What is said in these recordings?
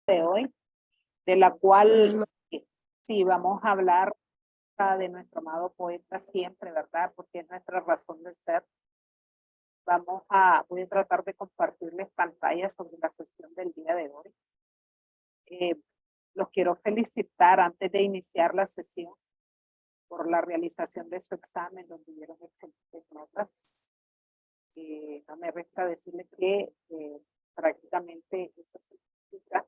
De hoy, de la cual sí vamos a hablar de nuestro amado poeta siempre, ¿verdad? Porque es nuestra razón de ser. Voy a tratar de compartirles pantalla sobre la sesión del día de hoy. Los quiero felicitar antes de iniciar la sesión por la realización de su examen, donde dieron excelentes notas. No me resta decirles que prácticamente eso significa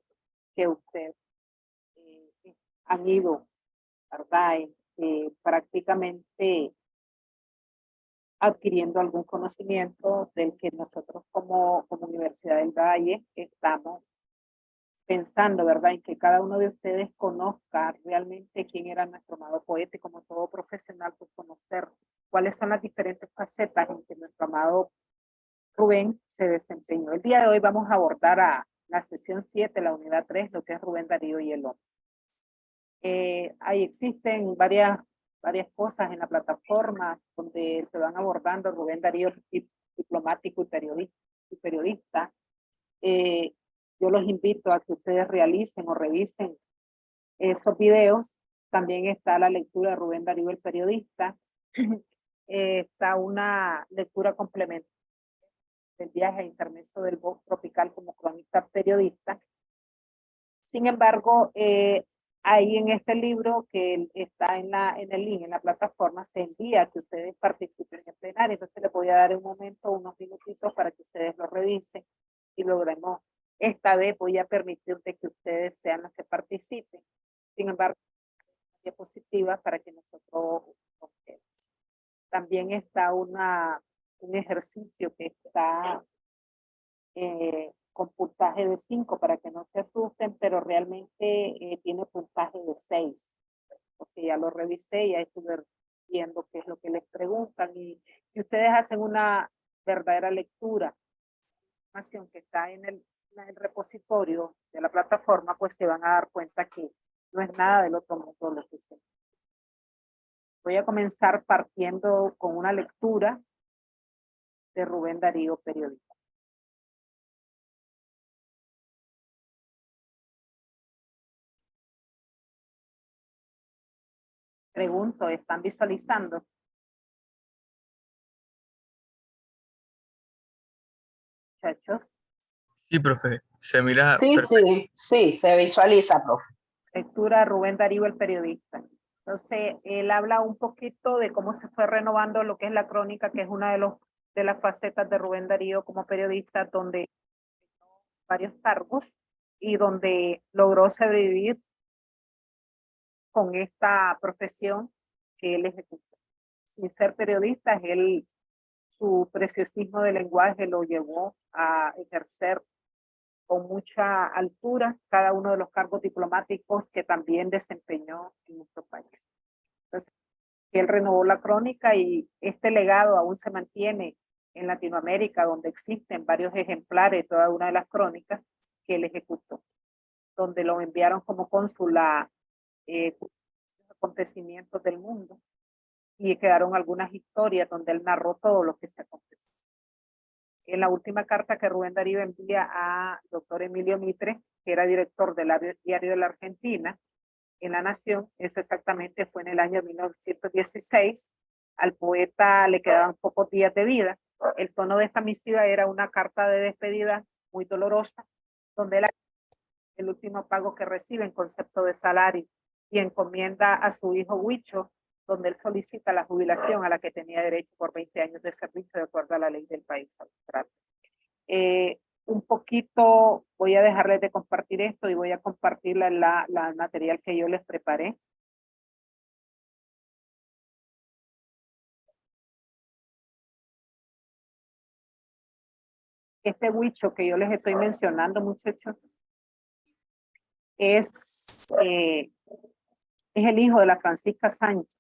que ustedes han ido, ¿verdad? Prácticamente adquiriendo algún conocimiento del que nosotros como Universidad del Valle estamos pensando, ¿verdad? En que cada uno de ustedes conozca realmente quién era nuestro amado poeta y como todo profesional, pues conocer cuáles son las diferentes facetas en que nuestro amado Rubén se desempeñó. El día de hoy vamos a abordar a la sesión 7, la unidad 3, lo que es Rubén Darío y el hombre. Ahí existen varias cosas en la plataforma donde se van abordando Rubén Darío, diplomático y periodista. Yo los invito a que ustedes realicen o revisen esos videos. También está la lectura de Rubén Darío, el periodista. Está una lectura complementaria del viaje a intermedio del bosque tropical como cronista periodista. Sin embargo, ahí en este libro que está en el link, en la plataforma, se envía a que ustedes participen en plenario. Entonces les voy a dar un momento, unos minutitos para que ustedes lo revisen y logremos. Esta vez voy a permitirte que ustedes sean los que participen. Sin embargo, diapositivas para que nosotros también está un ejercicio que está con puntaje de 5 para que no se asusten, pero realmente tiene puntaje de 6, porque ya lo revisé, ya estuve viendo qué es lo que les preguntan, y si ustedes hacen una verdadera lectura, información que está en el repositorio de la plataforma, pues se van a dar cuenta que no es nada del otro mundo lo que se. Voy a comenzar partiendo con una lectura de Rubén Darío, periodista. Pregunto, ¿están visualizando? Muchachos. Sí, profe, se mira. Sí, se visualiza, profe. Lectura Rubén Darío, el periodista. Entonces, él habla un poquito de cómo se fue renovando lo que es la crónica, que es una de las facetas de Rubén Darío como periodista, donde varios cargos y donde logró sobrevivir con esta profesión que él ejecuta. Sin ser periodista, su preciosismo de lenguaje lo llevó a ejercer con mucha altura cada uno de los cargos diplomáticos que también desempeñó en nuestro país. Entonces, él renovó la crónica y este legado aún se mantiene en Latinoamérica, donde existen varios ejemplares de toda una de las crónicas que él ejecutó, donde lo enviaron como cónsul a acontecimientos del mundo y quedaron algunas historias donde él narró todo lo que se aconteció. En la última carta que Rubén Darío envía a doctor Emilio Mitre, que era director del Diario de la Argentina, en La Nación, eso exactamente fue en el año 1916, al poeta le quedaban pocos días de vida. El tono de esta misiva era una carta de despedida muy dolorosa, donde el último pago que recibe en concepto de salario y encomienda a su hijo Huicho, donde él solicita la jubilación a la que tenía derecho por 20 años de servicio de acuerdo a la ley del país austral. Un poquito voy a dejarles de compartir esto y voy a compartir la material que yo les preparé. Este Huicho que yo les estoy mencionando, muchachos, es el hijo de la Francisca Sánchez,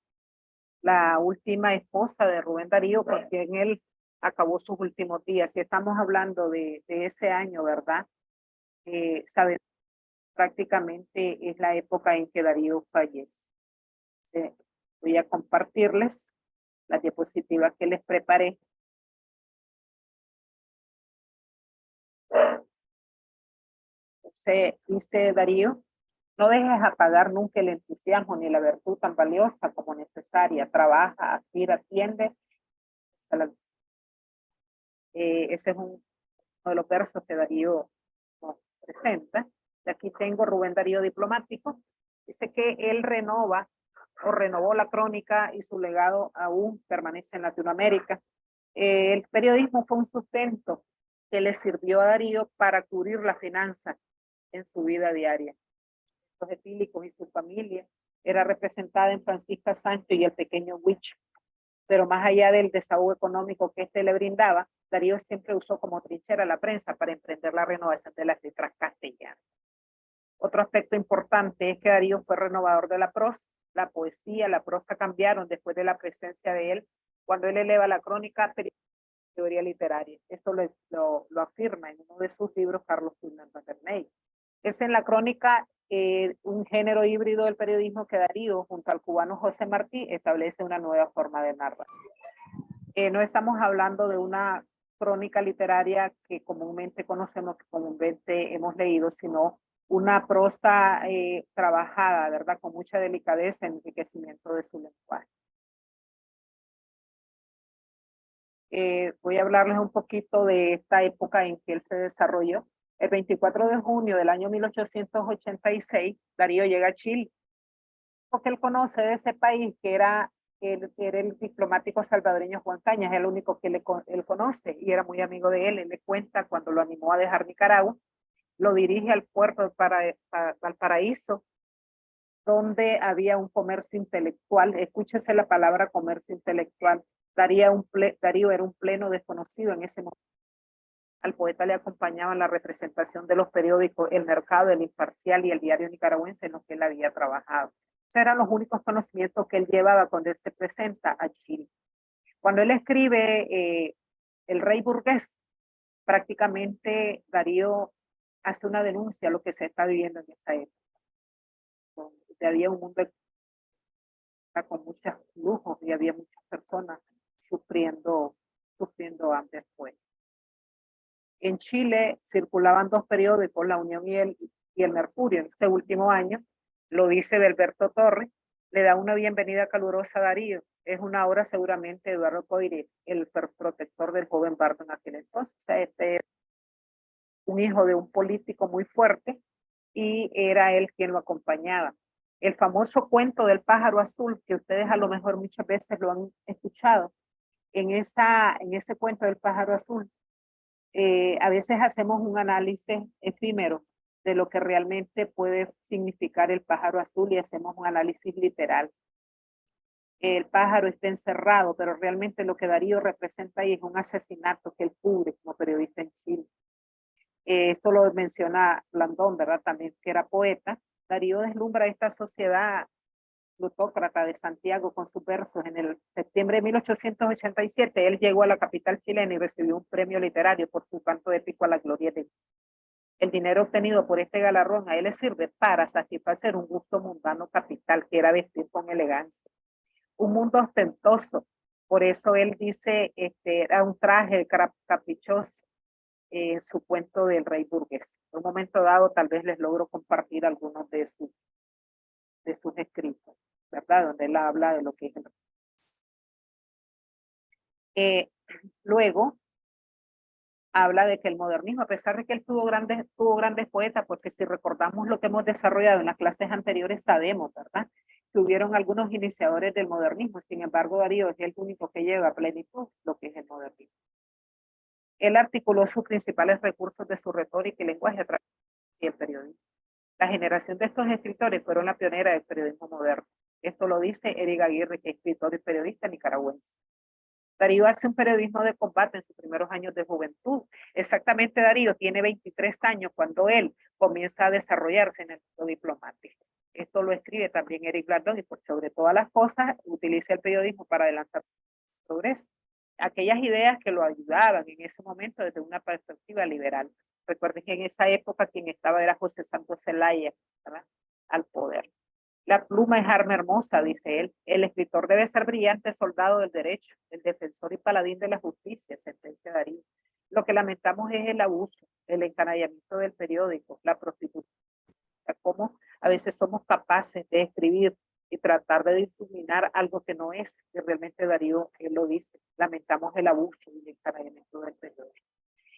la última esposa de Rubén Darío, con quien él acabó sus últimos días. Si estamos hablando de ese año, ¿verdad? Sabemos prácticamente es la época en que Darío fallece. Voy a compartirles las diapositivas que les preparé. Dice Darío: no dejes apagar nunca el entusiasmo ni la virtud tan valiosa como necesaria. Trabaja, aspira, atiende. Ese es uno de los versos que Darío nos presenta. Y aquí tengo Rubén Darío Diplomático. Dice que él renova o renovó la crónica y su legado aún permanece en Latinoamérica. El periodismo fue un sustento que le sirvió a Darío para cubrir la finanza en su vida diaria. Los etílicos y su familia era representada en Francisca Sancho y el pequeño Huicho. Pero más allá del desahogo económico que éste le brindaba, Darío siempre usó como trinchera la prensa para emprender la renovación de las letras castellanas. Otro aspecto importante es que Darío fue renovador de la prosa. La poesía, la prosa cambiaron después de la presencia de él, cuando él eleva la crónica teoría literaria. Esto lo afirma en uno de sus libros Carlos Fulman Paterney. Es en la crónica un género híbrido del periodismo que Darío, junto al cubano José Martí, establece una nueva forma de narrar. No estamos hablando de una crónica literaria que comúnmente conocemos, que comúnmente hemos leído, sino una prosa trabajada, ¿verdad? Con mucha delicadeza, enriquecimiento de su lenguaje. Voy a hablarles un poquito de esta época en que él se desarrolló. El 24 de junio del año 1886, Darío llega a Chile, porque él conoce de ese país que era el diplomático salvadoreño Juan Cañas, es el único que él conoce y era muy amigo de él. Él le cuenta cuando lo animó a dejar Nicaragua, lo dirige al puerto de Valparaíso, donde había un comercio intelectual. Escúchese la palabra comercio intelectual. Darío era un pleno desconocido en ese momento. Al poeta le acompañaban la representación de los periódicos El Mercado, El Imparcial y El Diario Nicaragüense, en los que él había trabajado. Esos eran los únicos conocimientos que él llevaba cuando él se presenta a Chile. Cuando él escribe El Rey Burgués, prácticamente Darío hace una denuncia a lo que se está viviendo en esa época. Donde había un mundo con muchos lujos y había muchas personas sufriendo hambre después. En Chile circulaban dos periódicos, La Unión y el Mercurio. En este último año, lo dice Belberto Torres, le da una bienvenida calurosa a Darío. Es una obra seguramente de Eduardo Coiré, el protector del joven Bardo en aquel entonces. O sea, este es un hijo de un político muy fuerte y era él quien lo acompañaba. El famoso cuento del pájaro azul, que ustedes a lo mejor muchas veces lo han escuchado, en ese cuento del pájaro azul, a veces hacemos un análisis efímero de lo que realmente puede significar el pájaro azul y hacemos un análisis literal. El pájaro está encerrado, pero realmente lo que Darío representa ahí es un asesinato que él cubre como periodista en Chile. Esto lo menciona Blandón, ¿verdad? También que era poeta. Darío deslumbra esta sociedad plutócrata de Santiago con sus versos. En el septiembre de 1887, él llegó a la capital chilena y recibió un premio literario por su canto épico a la gloria de Dios. El dinero obtenido por este galardón a él le sirve para satisfacer un gusto mundano capital, que era vestir con elegancia. Un mundo ostentoso. Por eso él dice, era un traje caprichoso, su cuento del Rey Burgués. En un momento dado, tal vez les logro compartir algunos de sus escritos, ¿verdad? Donde él habla de lo que es luego habla de que el modernismo, a pesar de que él tuvo grandes poetas, porque si recordamos lo que hemos desarrollado en las clases anteriores, sabemos, ¿verdad?, que hubieron algunos iniciadores del modernismo. Sin embargo, Darío es el único que lleva a plenitud lo que es el modernismo. Él articuló sus principales recursos de su retórica y lenguaje a través del periodismo. La generación de estos escritores fueron la pionera del periodismo moderno. Esto lo dice Eric Aguirre, que es escritor y periodista nicaragüense. Darío hace un periodismo de combate en sus primeros años de juventud. Exactamente, Darío tiene 23 años cuando él comienza a desarrollarse en el mundo diplomático. Esto lo escribe también Eric Blandón y por sobre todas las cosas utiliza el periodismo para adelantar el progreso. Aquellas ideas que lo ayudaban en ese momento desde una perspectiva liberal. Recuerden que en esa época quien estaba era José Santos Zelaya, ¿verdad?, al poder. La pluma es arma hermosa, dice él. El escritor debe ser brillante soldado del derecho, el defensor y paladín de la justicia, sentencia Darío. Lo que lamentamos es el abuso, el encanallamiento del periódico, la prostitución, cómo a veces somos capaces de escribir y tratar de difuminar algo que no es, que realmente Darío, él lo dice. Lamentamos el abuso y el encanallamiento del periódico.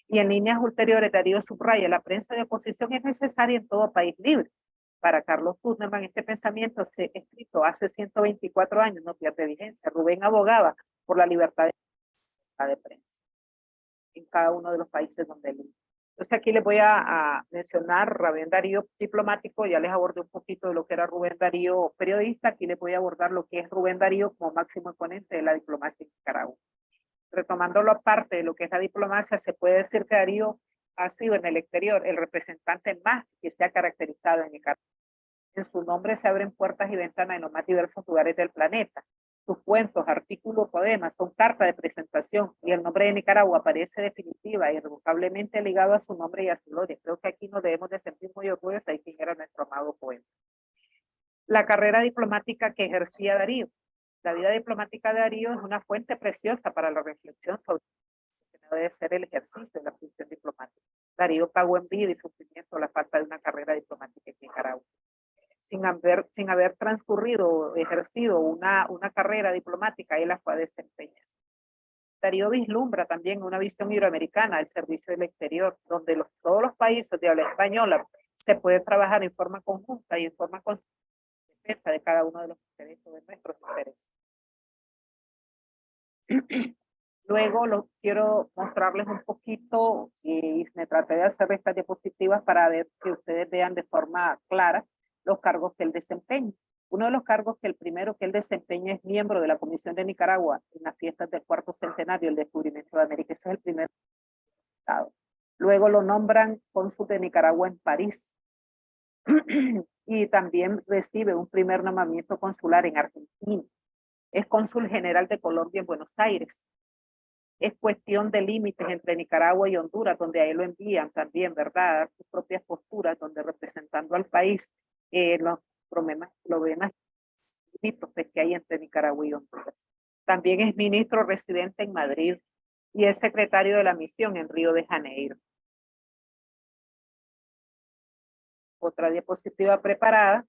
Y en líneas ulteriores, Darío subraya, la prensa de oposición es necesaria en todo país libre. Para Carlos Tutneman, este pensamiento escrito hace 124 años no pierde vigencia. Rubén abogaba por la libertad de prensa en cada uno de los países donde él vive. Entonces aquí les voy a mencionar Rubén Darío diplomático, ya les abordé un poquito de lo que era Rubén Darío periodista, aquí les voy a abordar lo que es Rubén Darío como máximo exponente de la diplomacia en Nicaragua. Retomándolo aparte de lo que es la diplomacia, se puede decir que Darío ha sido en el exterior el representante más que se ha caracterizado en Nicaragua. En su nombre se abren puertas y ventanas en los más diversos lugares del planeta. Sus cuentos, artículos, poemas son carta de presentación y el nombre de Nicaragua aparece definitiva e irrevocablemente ligado a su nombre y a su gloria. Creo que aquí nos debemos de sentir muy orgullosos de quién era nuestro amado poeta. La carrera diplomática que ejercía Darío. La vida diplomática de Darío es una fuente preciosa para la reflexión sobre lo que debe ser el ejercicio de la función diplomática. Darío pagó en vida y sufrimiento la falta de una carrera diplomática en Nicaragua. Sin haber transcurrido o ejercido una carrera diplomática, él la fue a desempeñar. Darío vislumbra también una visión iberoamericana del servicio del exterior, donde todos los países de habla española se puede trabajar en forma conjunta y en forma consciente de cada uno de los intereses, de nuestros intereses. Luego quiero mostrarles un poquito, y me traté de hacer estas diapositivas para ver que ustedes vean de forma clara los cargos que él desempeña. Uno de los cargos que el primero que él desempeña es miembro de la Comisión de Nicaragua en las fiestas del cuarto centenario del descubrimiento de América. Ese es el primer estado. Luego lo nombran cónsul de Nicaragua en París. Y también recibe un primer nombramiento consular en Argentina. Es cónsul general de Colombia en Buenos Aires. Es cuestión de límites entre Nicaragua y Honduras, donde a él lo envían también, ¿verdad? A dar sus propias posturas, donde representando al país los problemas limítrofes que hay entre Nicaragua y Honduras. También es ministro residente en Madrid y es secretario de la misión en Río de Janeiro. Otra diapositiva preparada.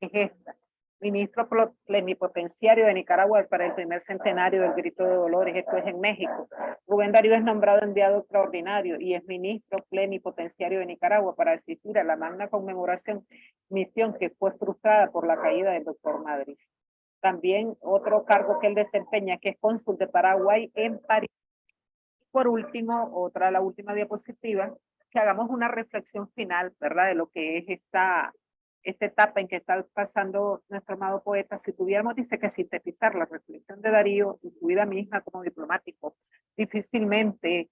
Es esta. Ministro plenipotenciario de Nicaragua para el primer centenario del Grito de Dolores, esto es en México. Rubén Darío es nombrado enviado extraordinario y es ministro plenipotenciario de Nicaragua para asistir a la magna conmemoración, misión que fue frustrada por la caída del doctor Madrid. También otro cargo que él desempeña, que es cónsul de Paraguay en París. Por último, la última diapositiva, que hagamos una reflexión final, ¿verdad? De lo que es esta etapa en que está pasando nuestro amado poeta. Si tuviéramos, dice, que sintetizar la reflexión de Darío y su vida misma como diplomático, difícilmente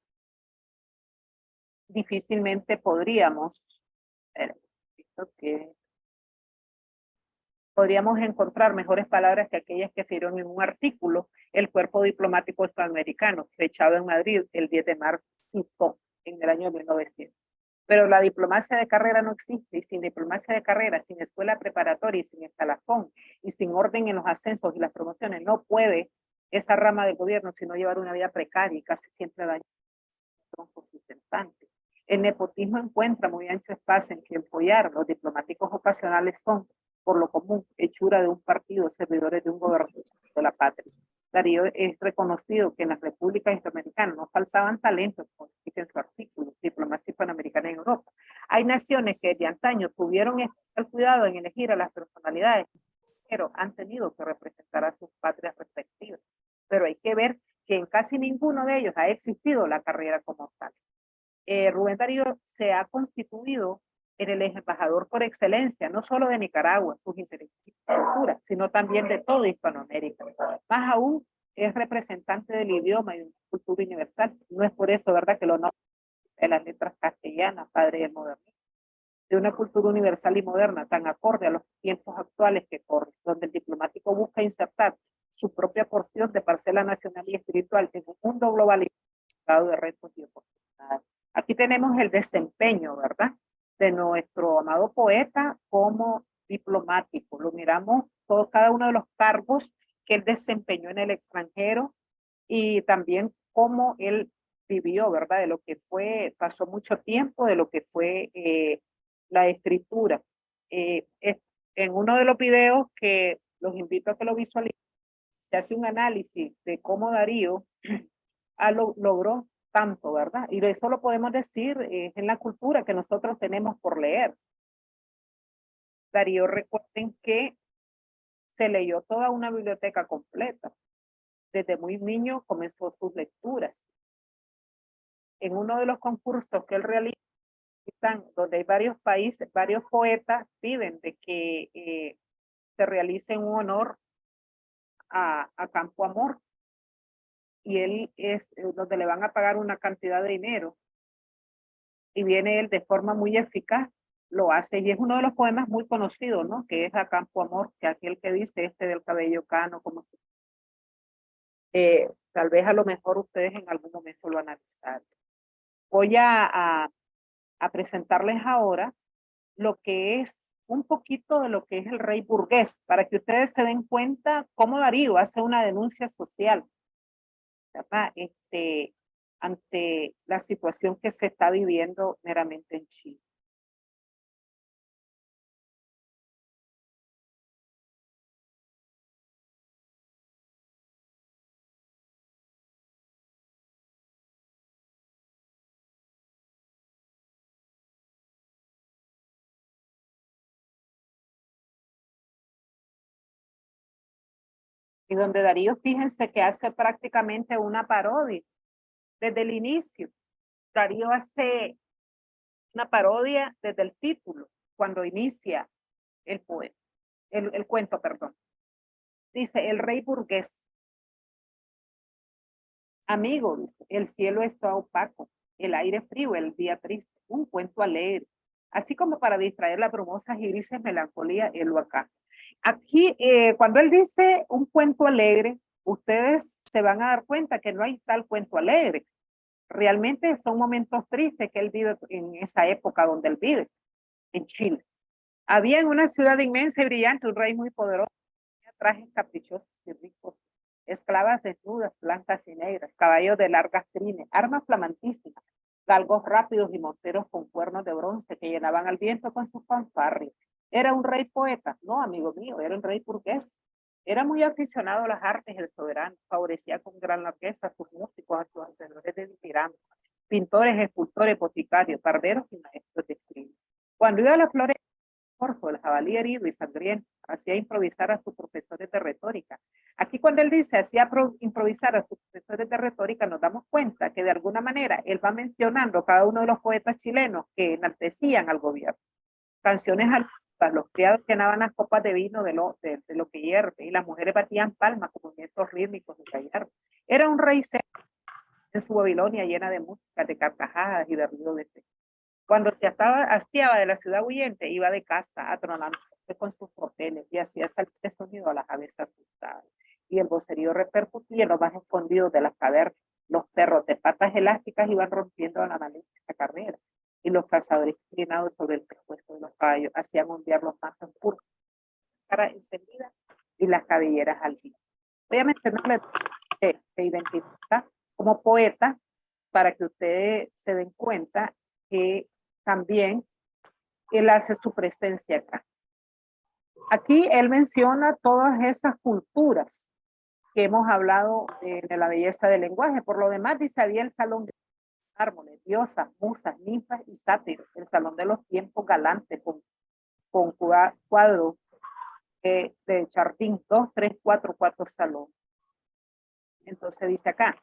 podríamos encontrar mejores palabras que aquellas que figuraron en un artículo, el Cuerpo Diplomático Hispanoamericano, fechado en Madrid el 10 de marzo, en el año 1900. Pero la diplomacia de carrera no existe, y sin diplomacia de carrera, sin escuela preparatoria y sin escalafón, y sin orden en los ascensos y las promociones, no puede esa rama del gobierno sino llevar una vida precaria y casi siempre dañada con sustentantes. El nepotismo encuentra muy ancho espacio en que apoyar los diplomáticos ocasionales son, por lo común, hechura de un partido, servidores de un gobernador de la patria. Darío es reconocido que en las repúblicas hispanoamericanas no faltaban talentos, como explica en su artículo, Diplomacia Hispanoamericana en Europa. Hay naciones que de antaño tuvieron especial cuidado en elegir a las personalidades, pero han tenido que representar a sus patrias respectivas. Pero hay que ver que en casi ninguno de ellos ha existido la carrera como tal. Rubén Darío se ha constituido en el embajador por excelencia, no solo de Nicaragua, sus culturas, sino también de toda Hispanoamérica. Más aún, es representante del idioma y de una cultura universal. No es por eso, ¿verdad?, que lo nombra de las letras castellanas, padre del modernismo. de una cultura universal y moderna tan acorde a los tiempos actuales que corren, donde el diplomático busca insertar su propia porción de parcela nacional y espiritual en un mundo globalizado de retos y oportunidades. Aquí tenemos el desempeño, ¿verdad?, de nuestro amado poeta como diplomático. Lo miramos cada uno de los cargos que él desempeñó en el extranjero y también cómo él vivió, ¿verdad?, de lo que fue, pasó mucho tiempo, de lo que fue la escritura. En uno de los videos que los invito a que lo visualicen, se hace un análisis de cómo Darío logró tanto, ¿verdad? Y de eso lo podemos decir en la cultura que nosotros tenemos por leer. Darío, recuerden que se leyó toda una biblioteca completa. Desde muy niño comenzó sus lecturas. En uno de los concursos que él realiza, donde hay varios países, varios poetas piden de que se realice un honor a Campo Amor, y él es donde le van a pagar una cantidad de dinero, y viene él de forma muy eficaz, lo hace, y es uno de los poemas muy conocidos, ¿no?, que es A Campo Amor, que aquel que dice del cabello cano, como tal vez a lo mejor ustedes en algún momento lo analizaron. Voy a presentarles ahora lo que es un poquito de lo que es el rey burgués, para que ustedes se den cuenta cómo Darío hace una denuncia social, ¿verdad?, ante la situación que se está viviendo meramente en Chile. Y donde Darío, fíjense que hace prácticamente una parodia. Desde el inicio, Darío hace una parodia desde el título, cuando inicia el poema, el cuento, perdón. Dice, el rey burgués. Amigo, dice, el cielo está opaco, el aire frío, el día triste, un cuento alegre, así como para distraer las brumosas y grises melancolía, él acá. Aquí, cuando él dice un cuento alegre, ustedes se van a dar cuenta que no hay tal cuento alegre. Realmente son momentos tristes que él vive en esa época donde él vive, en Chile. Había en una ciudad inmensa y brillante un rey muy poderoso, trajes caprichosos y ricos, esclavas desnudas, blancas y negras, caballos de largas crines, armas flamantísimas, galgos rápidos y monteros con cuernos de bronce que llenaban al viento con sus fanfarrias. ¿Era un rey poeta? No, amigo mío, era un rey burgués. Era muy aficionado a las artes, el soberano, favorecía con gran largueza a sus músicos, a sus hacedores de pirámides, pintores, escultores, boticarios, barberos y maestros de escribir. Cuando iba a las flores, el jabalí herido y sangriento, hacía improvisar a sus profesores de retórica. Aquí cuando él dice hacía improvisar a sus profesores de retórica, nos damos cuenta que de alguna manera él va mencionando cada uno de los poetas chilenos que enaltecían al gobierno. Canciones altas, los criados llenaban las copas de vino de lo que hierve, y las mujeres batían palmas con movimientos rítmicos y gallardos. Era un rey seco en su Babilonia llena de música, de carcajadas y de ruido de fe. Cuando se hastiaba de la ciudad huyente, iba de casa atronando con sus hoteles y hacía salir de sonido a las aves asustadas. Y el vocerío repercutía en lo más escondido de las cavernas. Los perros de patas elásticas iban rompiendo la maleza de la carrera, y los cazadores inclinados sobre el pescuezo de los caballos hacían ondear los mantos puros, cara encendida y las cabelleras altas. Voy a mencionarle que se identifica como poeta para que ustedes se den cuenta que también él hace su presencia acá. Aquí él menciona todas esas culturas que hemos hablado de la belleza del lenguaje. Por lo demás, dice, había el salón de árboles, diosas, musas, ninfas y sátiros, el salón de los tiempos galantes con cuadros de Chardín, 2, 3, 4 salones. Entonces dice acá,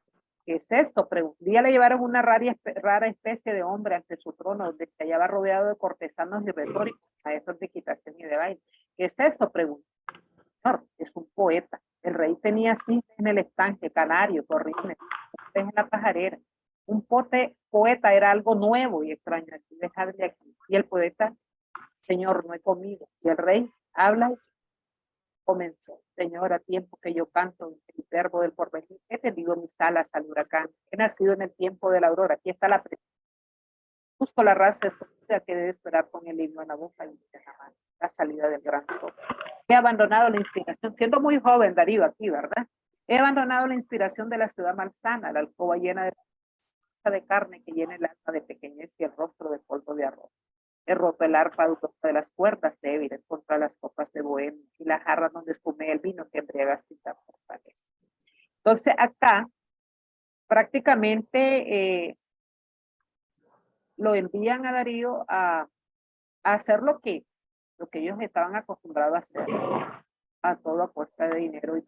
¿qué es esto? Un día le llevaron una rara especie de hombre ante su trono, donde se hallaba rodeado de cortesanos y retóricos, maestros de equitación y de baile. ¿Qué es esto? Preguntó. Señor, es un poeta. El rey tenía cisnes en el estanque, canarios, gorriones, en la pajarera. Un poeta era algo nuevo y extraño. Aquí, dejarle aquí. Y el poeta Señor, no he comido. Y el rey habla y comenzó. Señor, a tiempo que yo canto el verbo del porvenir, he tendido mis alas al huracán. He nacido en el tiempo de la aurora. Aquí está la busco la raza escogida que debe esperar con el himno en la boca y en la mano. La salida del gran sol. He abandonado la inspiración, siendo muy joven Darío aquí, ¿verdad? He abandonado la inspiración de la ciudad malsana, la alcoba llena de carne que llena el alma de pequeñez y el rostro de polvo de arroz. He roto el arpa de las cuerdas débiles contra las copas de bohemia y la jarra donde espumé el vino que embriaga sin dar fortaleza. Entonces acá prácticamente lo envían a Darío a hacer lo que ellos estaban acostumbrados a hacer, a todo a costa de dinero y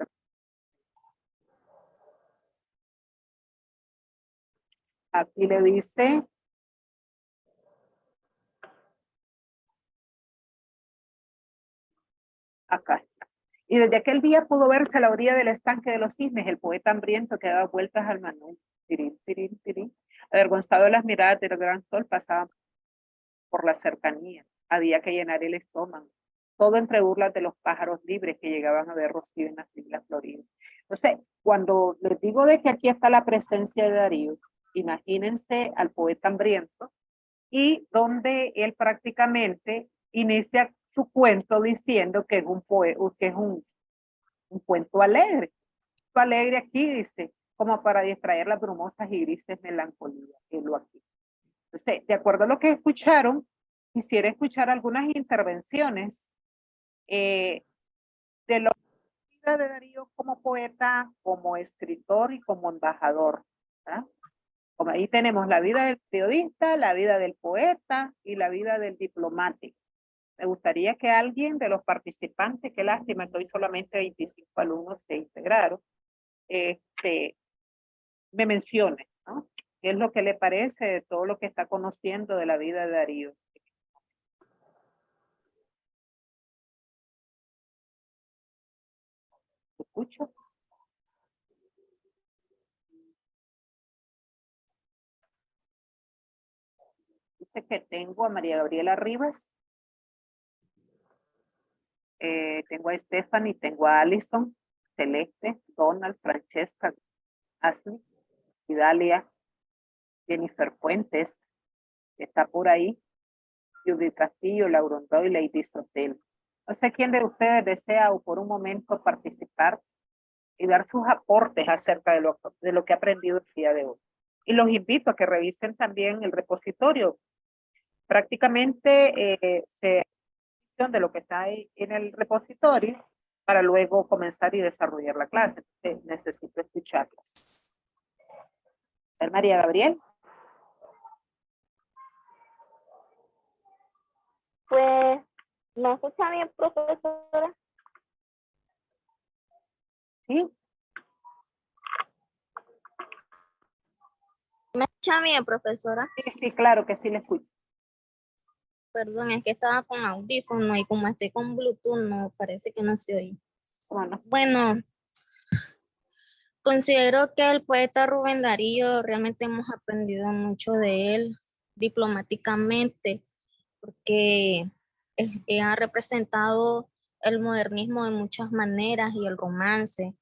aquí le dice acá está. Y desde aquel día pudo verse a la orilla del estanque de los cisnes el poeta hambriento que daba vueltas al manuel. Tirín, tirín, tirín. Avergonzado de las miradas del gran sol, pasaba por la cercanía. Había que llenar el estómago. Todo entre burlas de los pájaros libres que llegaban a ver rocío en las islas Floridas. Entonces, cuando les digo de que aquí está la presencia de Darío, imagínense al poeta hambriento y donde él prácticamente inicia su cuento diciendo que es un cuento alegre. Alegre aquí dice, como para distraer las brumosas y grises melancolías. Lo aquí. Entonces, de acuerdo a lo que escucharon, quisiera escuchar algunas intervenciones de la vida de Darío como poeta, como escritor y como embajador. ¿Ah? Como ahí tenemos la vida del periodista, la vida del poeta y la vida del diplomático. Me gustaría que alguien de los participantes, qué lástima que hoy solamente 25 alumnos se integraron, me mencione, ¿no? ¿Qué es lo que le parece de todo lo que está conociendo de la vida de Darío? ¿Escucho? Dice que tengo a María Gabriela Rivas, tengo a Stephanie, tengo a Allison, Celeste, Donald, Francesca, Ashley, Idalia, Jennifer Fuentes, que está por ahí, Judith Castillo, Laurondo y Lady Sotel. No sé quién de ustedes desea o por un momento participar y dar sus aportes acerca de lo que ha aprendido el día de hoy. Y los invito a que revisen también el repositorio. Prácticamente se de lo que está ahí en el repositorio para luego comenzar y desarrollar la clase. Necesito escucharlas. María Gabriel. Pues, ¿me escucha bien, profesora? Sí. ¿Me escucha bien, profesora? Sí, sí, claro que sí le escucho. Perdón, es que estaba con audífono y como estoy con Bluetooth, no, parece que no se oye. Bueno, considero que el poeta Rubén Darío realmente hemos aprendido mucho de él diplomáticamente, porque ha representado el modernismo de muchas maneras y el romance.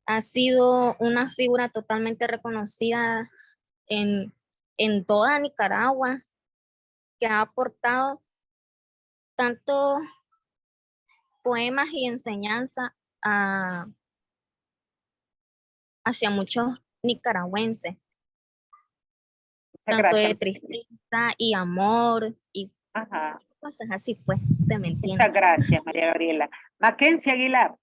Ha sido una figura totalmente reconocida en toda Nicaragua, que ha aportado tanto poemas y enseñanza hacia muchos nicaragüenses, tanto de tristeza y amor y cosas así, pues, te me entiendes. Muchas gracias, María Gabriela. Mackenzie Aguilar.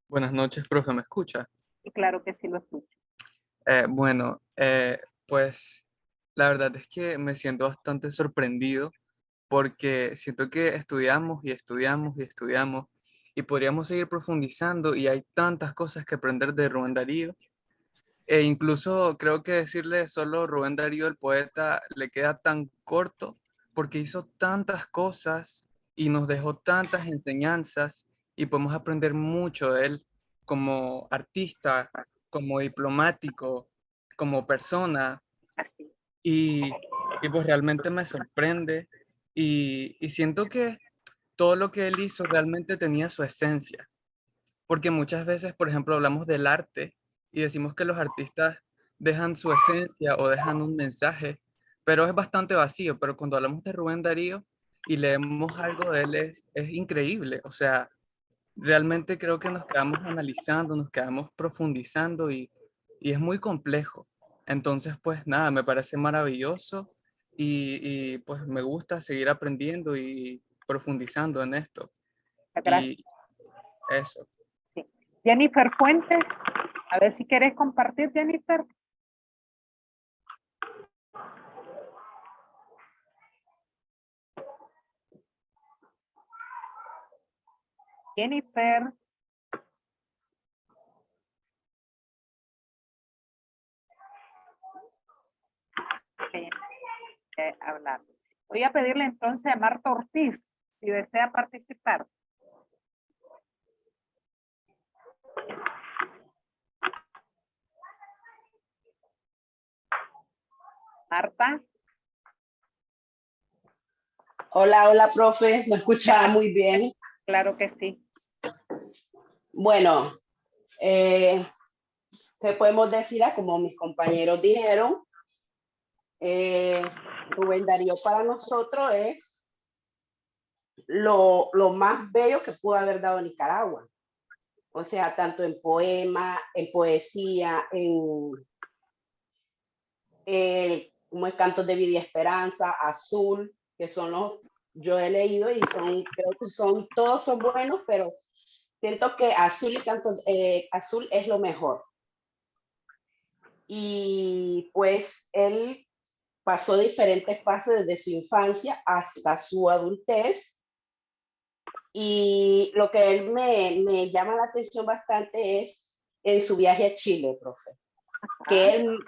Buenas noches, profe, ¿me escucha? Y claro que sí lo escucho. Bueno, pues la verdad es que me siento bastante sorprendido porque siento que estudiamos y estudiamos y estudiamos y podríamos seguir profundizando y hay tantas cosas que aprender de Rubén Darío. E incluso creo que decirle solo Rubén Darío, el poeta, le queda tan corto porque hizo tantas cosas y nos dejó tantas enseñanzas y podemos aprender mucho de él como artista, como diplomático, como persona. Así. Y y pues realmente me sorprende y siento que todo lo que él hizo realmente tenía su esencia, porque muchas veces, por ejemplo, hablamos del arte y decimos que los artistas dejan su esencia o dejan un mensaje, pero es bastante vacío. Pero cuando hablamos de Rubén Darío y leemos algo de él, es increíble. O sea, realmente creo que nos quedamos analizando, nos quedamos profundizando y es muy complejo. Entonces, pues nada, me parece maravilloso y pues me gusta seguir aprendiendo y profundizando en esto. Gracias. Y eso. Sí. Jennifer Fuentes, a ver si quieres compartir, Jennifer. Jennifer. Hablar. Voy a pedirle entonces a Marta Ortiz si desea participar. Marta. Hola, hola, profe. ¿Me escucha muy bien? Claro que sí. Bueno, ¿qué podemos decir? Como mis compañeros dijeron, Rubén Darío para nosotros es lo más bello que pudo haber dado Nicaragua. O sea, tanto en poema, en poesía, como en Cantos de Vida y Esperanza, Azul, que son los, yo he leído y son, creo que son, todos son buenos, pero siento que Azul y Cantos, Azul es lo mejor. Y pues él pasó diferentes fases desde su infancia hasta su adultez. Y lo que él me llama la atención bastante es en su viaje a Chile, profe, que él